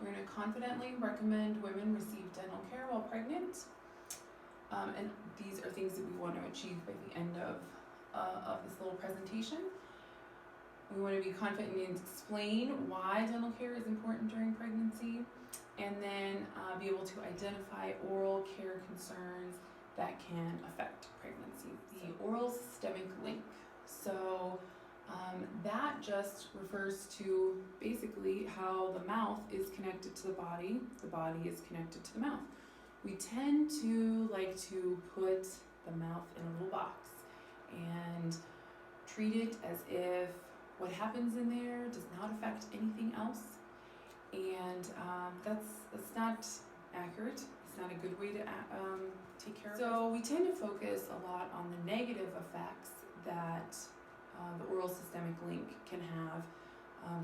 We're going to confidently recommend women receive dental care while pregnant. And these are things that we want to achieve by the end of this little presentation. We want to be confident and explain why dental care is important during pregnancy, and then be able to identify oral care concerns that can affect pregnancy. The oral systemic link. So that just refers to basically how the mouth is connected to the body is connected to the mouth. We tend to like to put the mouth in a little box and treat it as if what happens in there does not affect anything else, and that's not accurate. It's not a good way to take care of it. So we tend to focus a lot on the negative effects that the oral systemic link can have,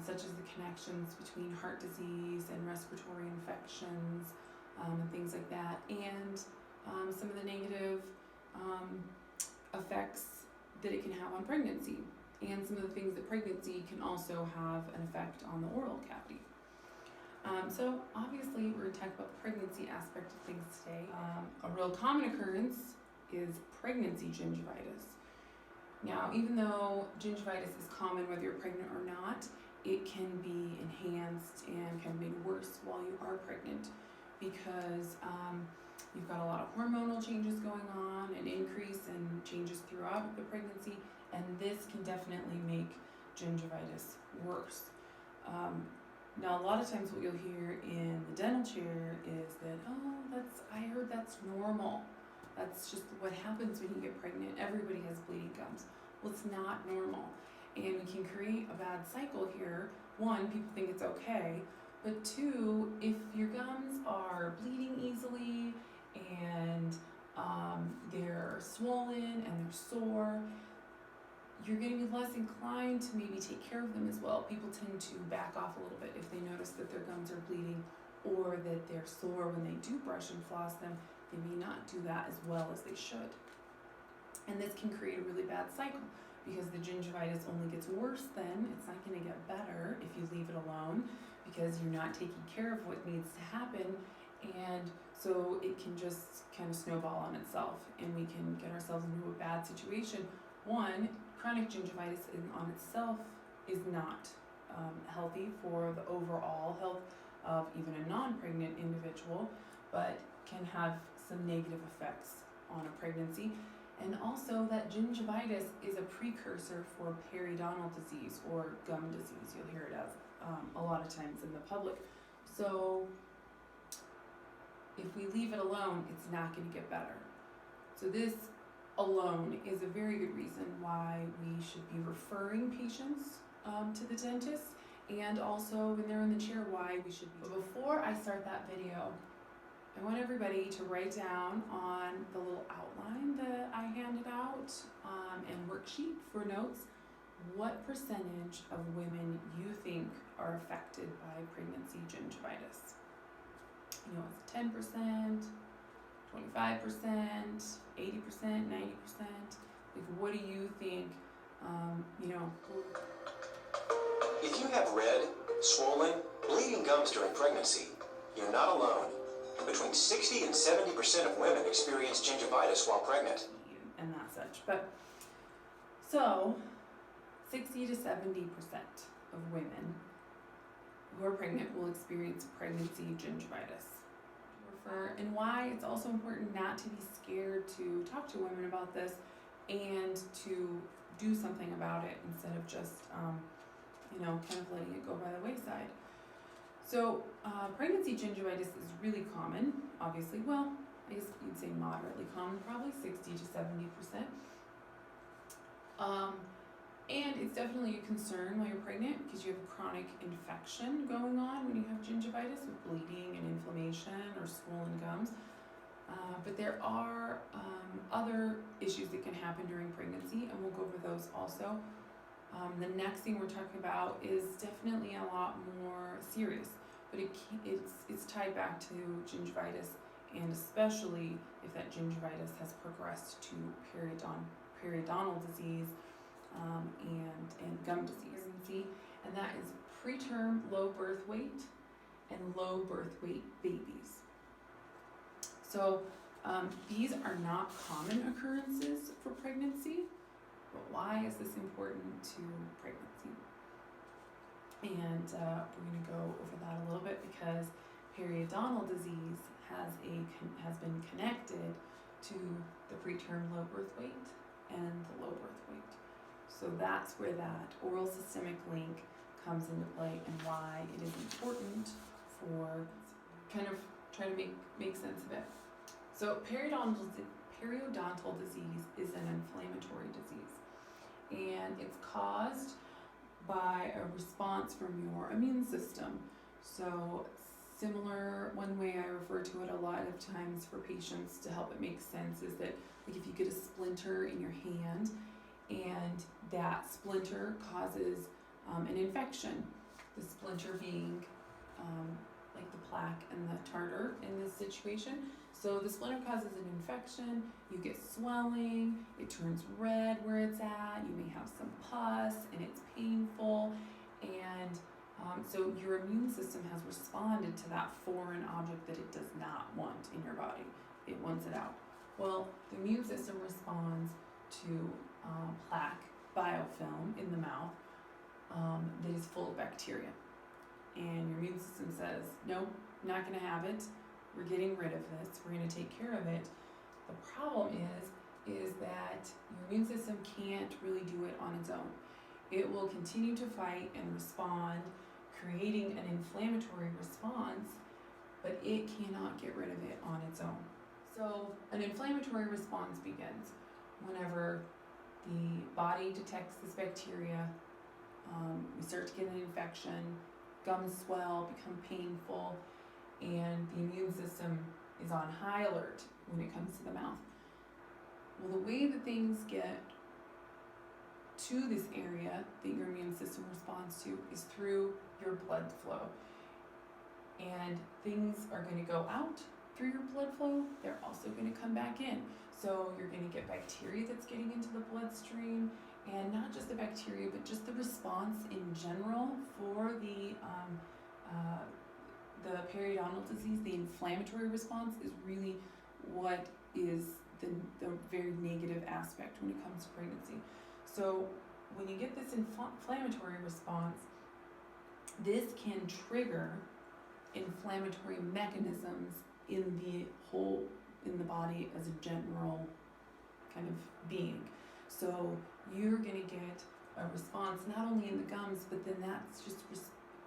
such as the connections between heart disease and respiratory infections, and things like that, and some of the negative effects that it can have on pregnancy, and some of the things that pregnancy can also have an effect on the oral cavity. So obviously we're going to talk about the pregnancy aspect of things today. A real common occurrence is pregnancy gingivitis. Now, even though gingivitis is common whether you're pregnant or not, it can be enhanced and can be made worse while you are pregnant, because you've got a lot of hormonal changes going on, an increase in changes throughout the pregnancy, and this can definitely make gingivitis worse. Now, a lot of times what you'll hear in the dental chair is that, I heard that's normal. That's just what happens when you get pregnant. Everybody has bleeding gums. Well, it's not normal. And we can create a bad cycle here. One, people think it's okay. But two, if your gums are bleeding easily and they're swollen and they're sore, you're going to be less inclined to maybe take care of them as well. People tend to back off a little bit if they notice that their gums are bleeding or that they're sore when they do brush and floss them. They may not do that as well as they should. And this can create a really bad cycle, because the gingivitis only gets worse then. It's not going to get better if you leave it alone, because you're not taking care of what needs to happen, and so it can just kind of snowball on itself, and we can get ourselves into a bad situation. One, chronic gingivitis on itself is not healthy for the overall health of even a non-pregnant individual, but can have some negative effects on a pregnancy. And also that gingivitis is a precursor for periodontal disease or gum disease. You'll hear it as a lot of times in the public. So if we leave it alone, it's not going to get better. So this alone is a very good reason why we should be referring patients to the dentist, and also when they're in the chair, why we should be. But before I start that video, I want everybody to write down on the little outline that I handed out and worksheet for notes, what percentage of women you think are affected by pregnancy gingivitis. You know, it's 10%, 25%, 80%, 90%. Like, what do you think, If you have red, swollen, bleeding gums during pregnancy, you're not alone. Between 60 and 70% of women experience gingivitis while pregnant. And that such. But, so, 60 to 70% of women who are pregnant will experience pregnancy gingivitis. And why it's also important not to be scared to talk to women about this and to do something about it instead of just, kind of letting it go by the wayside. So pregnancy gingivitis is really common, obviously. Well, I guess you'd say moderately common, probably 60 to 70%. And it's definitely a concern while you're pregnant, because you have a chronic infection going on when you have gingivitis with bleeding and inflammation or swollen gums. But there are other issues that can happen during pregnancy, and we'll go over those also. The next thing we're talking about is definitely a lot more serious, but it's tied back to gingivitis, and especially if that gingivitis has progressed to periodontal disease and gum disease. And that is preterm low birth weight and low birth weight babies. So these are not common occurrences for pregnancy, but why is this important to pregnancy? And we're going to go over that a little bit because periodontal disease has been connected to the preterm low birth weight and the low birth weight. So that's where that oral systemic link comes into play and why it is important for kind of trying to make sense of it. So periodontal disease is an inflammatory disease, and it's caused by a response from your immune system. So similar, one way I refer to it a lot of times for patients to help it make sense is that, like, if you get a splinter in your hand and that splinter causes an infection, the splinter being like the plaque and the tartar in this situation. So the splinter causes an infection, you get swelling, it turns red where it's at, you may have some pus and it's painful, and so your immune system has responded to that foreign object that it does not want in your body. It wants it out. Well, the immune system responds to plaque biofilm in the mouth that is full of bacteria. And your immune system says, no, not going to have it. We're getting rid of this. We're going to take care of it. The problem is that your immune system can't really do it on its own. It will continue to fight and respond, creating an inflammatory response, but it cannot get rid of it on its own. So an inflammatory response begins whenever the body detects this bacteria, we start to get an infection, gums swell, become painful, and the immune system is on high alert when it comes to the mouth. Well, the way that things get to this area that your immune system responds to is through your blood flow. And things are going to go out through your blood flow, they're also going to come back in. So you're going to get bacteria that's getting into the bloodstream, and not just the bacteria, but just the response in general for the periodontal disease. The inflammatory response is really what is the very negative aspect when it comes to pregnancy. So when you get this inflammatory response, this can trigger inflammatory mechanisms in the body as a general kind of being. So you're going to get a response not only in the gums, but then that's just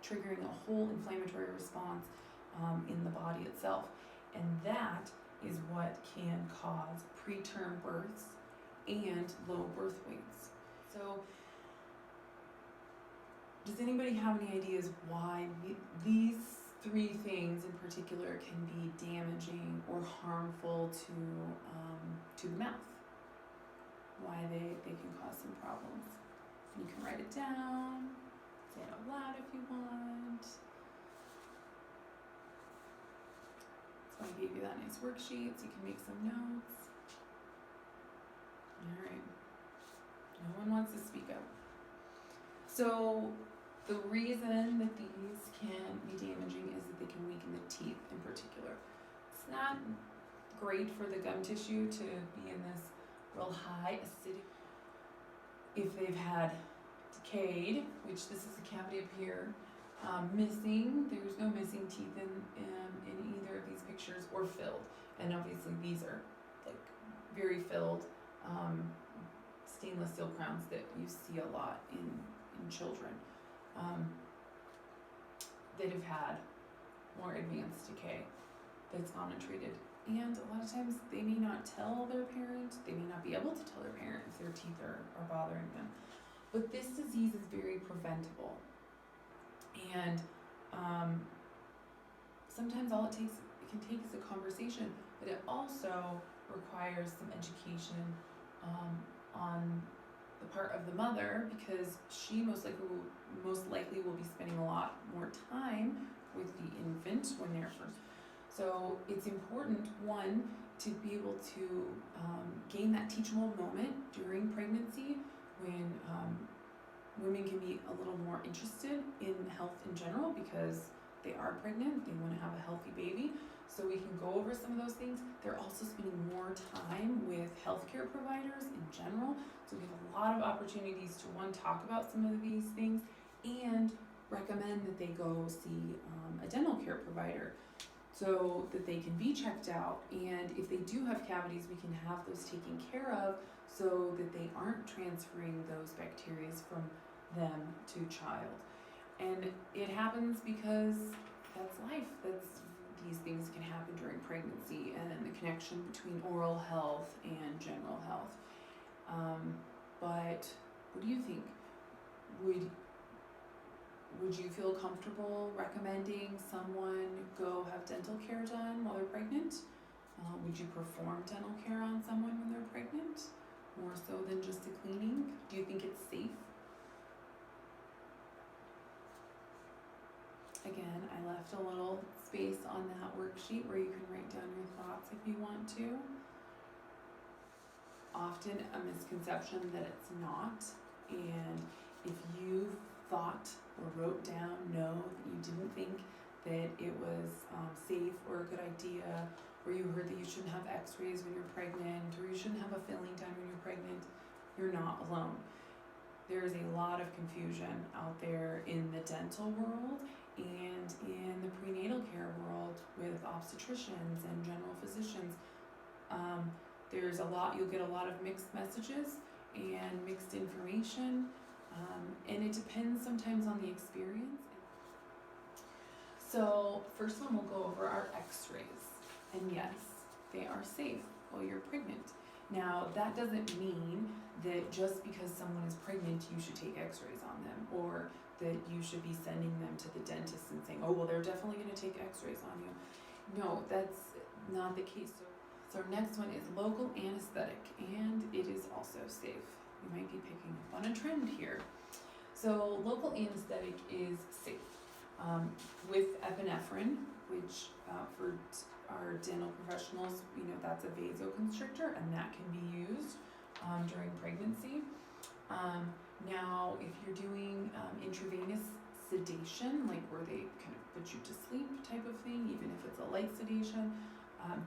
triggering a whole inflammatory response in the body itself. And that is what can cause preterm births and low birth weights. So does anybody have any ideas why these three things in particular can be damaging or harmful to the mouth? Why they can cause some problems? You can write it down, say it out loud if you want. So I gave you that nice worksheet so you can make some notes. Alright. No one wants to speak up. So the reason that these can be damaging is that they can weaken the teeth in particular. It's not great for the gum tissue to be in this real high acidic. If they've had decayed, which this is a cavity up here, missing, there's no missing teeth in either of these pictures, or filled. And obviously these are like very filled stainless steel crowns that you see a lot in children that have had more advanced decay that's gone untreated. And a lot of times they may not tell their parent, they may not be able to tell their parent if their teeth are bothering them. But this disease is very preventable. And sometimes all it can take is a conversation, but it also requires some education on the part of the mother, because she most likely will be spending a lot more time with the infant when they're first. So it's important, one, to be able to gain that teachable moment during pregnancy when women can be a little more interested in health in general, because they are pregnant, they want to have a healthy baby. So we can go over some of those things. They're also spending more time with healthcare providers in general. So we have a lot of opportunities to, one, talk about some of these things and recommend that they go see a dental care provider so that they can be checked out. And if they do have cavities, we can have those taken care of so that they aren't transferring those bacteria from them to child. And it happens because that's life. These things can happen during pregnancy, and the connection between oral health and general health. But what do you think? Would you feel comfortable recommending someone go have dental care done while they're pregnant? Would you perform dental care on someone when they're pregnant, more so than just a cleaning? Do you think it's safe? Again, I left a little space on that worksheet where you can write down your thoughts if you want to. Often a misconception that it's not, and if you thought or wrote down no, that you didn't think that it was safe or a good idea, or you heard that you shouldn't have x-rays when you're pregnant, or you shouldn't have a filling done when you're pregnant, you're not alone. There's a lot of confusion out there in the dental world and in the prenatal care world with obstetricians and general physicians. You'll get a lot of mixed messages and mixed information, and it depends sometimes on the experience. So first one, we'll go over our x-rays, and yes, they are safe while you're pregnant. Now, that doesn't mean that just because someone is pregnant, you should take x-rays on them, or that you should be sending them to the dentist and saying, oh, well, they're definitely going to take x-rays on you. No, that's not the case. So our next one is local anesthetic, and it is also safe. You might be picking up on a trend here. So local anesthetic is safe with epinephrine, which for our dental professionals, that's a vasoconstrictor, and that can be used during pregnancy. Now, if you're doing intravenous sedation, like where they kind of put you to sleep type of thing, even if it's a light sedation,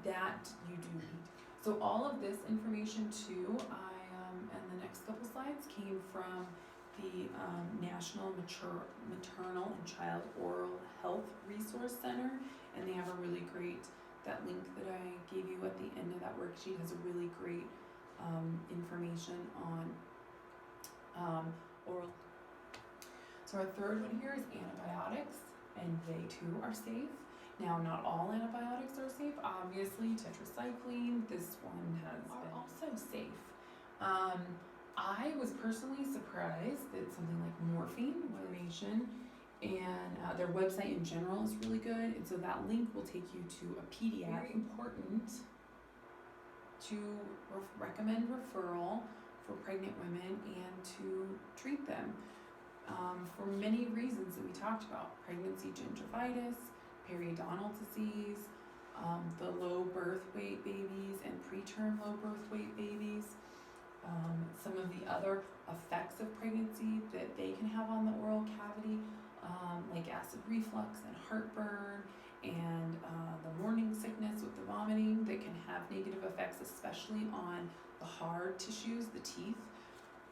that you do need. So all of this information too, and the next couple slides came from the National Maternal and Child Oral Health Resource Center, and they have a really great, that link that I gave you at the end of that worksheet has a really great information on oral. So our third one here is antibiotics, and they too are safe. Now, not all antibiotics are safe. Obviously, tetracycline, this one are also safe. I was personally surprised that something like morphine, Nation, and their website in general is really good, and so that link will take you to a pediatric. Very important to recommend referral for pregnant women and to treat them for many reasons that we talked about: pregnancy gingivitis, periodontal disease, the low birth weight babies and preterm low birth weight babies, some of the other effects of pregnancy that they can have on the oral cavity, like acid reflux and heartburn, and the morning sickness with the vomiting that can have negative effects, especially on the hard tissues, the teeth.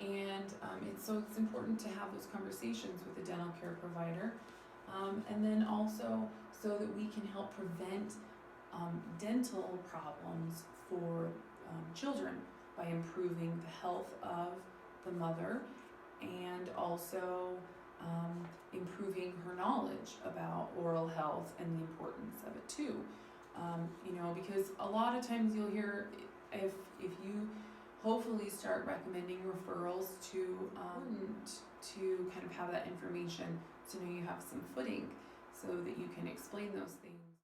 And it's important to have those conversations with a dental care provider, and then also so that we can help prevent dental problems for children by improving the health of the mother, and also improving her knowledge about oral health and the importance of it too. Because a lot of times you'll hear, if you hopefully start recommending referrals to kind of have that information, so now you have some footing so that you can explain those things.